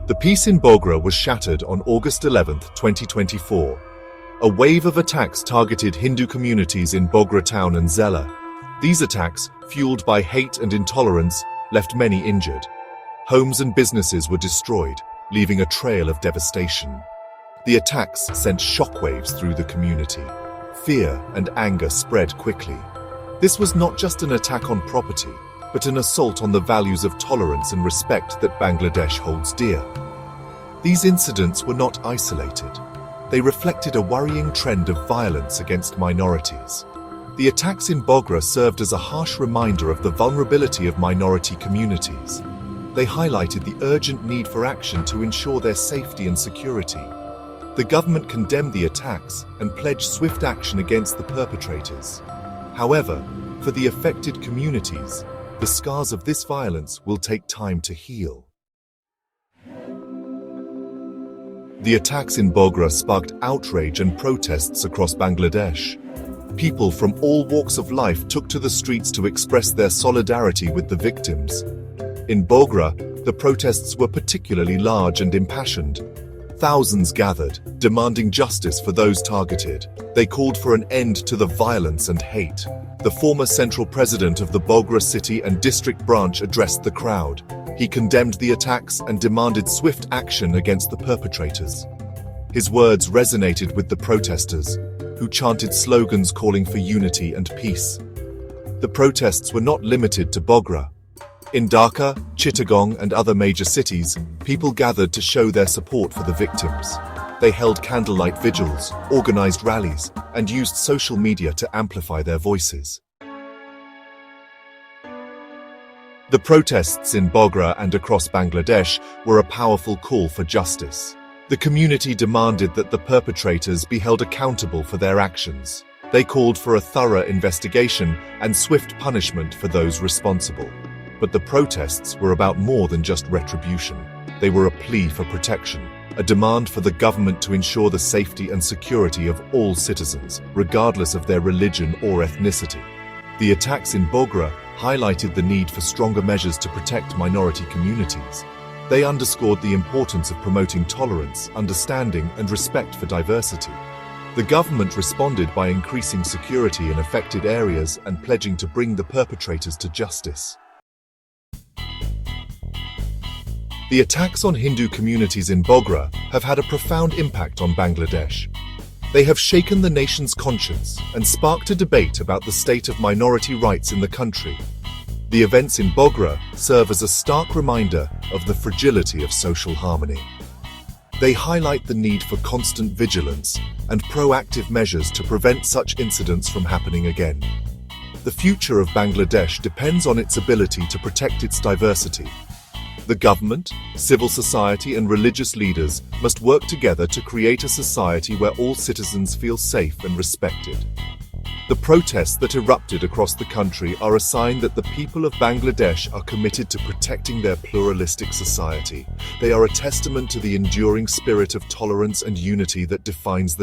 The peace in Bogra was shattered on August 11, 2024. A wave of attacks targeted Hindu communities in Bogra Town and Zella. These attacks, fueled by hate and intolerance, left many injured. Homes and businesses were destroyed, leaving a trail of devastation. The attacks sent shockwaves through the community. Fear and anger spread quickly. This was not just an attack on property, but an assault on the values of tolerance and respect that Bangladesh holds dear. These incidents were not isolated. They reflected a worrying trend of violence against minorities. The attacks in Bogra served as a harsh reminder of the vulnerability of minority communities. They highlighted the urgent need for action to ensure their safety and security. The government condemned the attacks and pledged swift action against the perpetrators. However, for the affected communities, the scars of this violence will take time to heal. The attacks in Bogra sparked outrage and protests across Bangladesh. People from all walks of life took to the streets to express their solidarity with the victims. In Bogra, the protests were particularly large and impassioned. Thousands gathered, demanding justice for those targeted. They called for an end to the violence and hate. The former central president of the Bogra city and district branch addressed the crowd. He condemned the attacks and demanded swift action against the perpetrators. His words resonated with the protesters, who chanted slogans calling for unity and peace. The protests were not limited to Bogra. In Dhaka, Chittagong, and other major cities, people gathered to show their support for the victims. They held candlelight vigils, organized rallies, and used social media to amplify their voices. The protests in Bogra and across Bangladesh were a powerful call for justice. The community demanded that the perpetrators be held accountable for their actions. They called for a thorough investigation and swift punishment for those responsible. But the protests were about more than just retribution. They were a plea for protection, a demand for the government to ensure the safety and security of all citizens, regardless of their religion or ethnicity. The attacks in Bogra highlighted the need for stronger measures to protect minority communities. They underscored the importance of promoting tolerance, understanding, and respect for diversity. The government responded by increasing security in affected areas and pledging to bring the perpetrators to justice. The attacks on Hindu communities in Bogra have had a profound impact on Bangladesh. They have shaken the nation's conscience and sparked a debate about the state of minority rights in the country. The events in Bogra serve as a stark reminder of the fragility of social harmony. They highlight the need for constant vigilance and proactive measures to prevent such incidents from happening again. The future of Bangladesh depends on its ability to protect its diversity. The government, civil society, and religious leaders must work together to create a society where all citizens feel safe and respected. The protests that erupted across the country are a sign that the people of Bangladesh are committed to protecting their pluralistic society. They are a testament to the enduring spirit of tolerance and unity that defines the nation.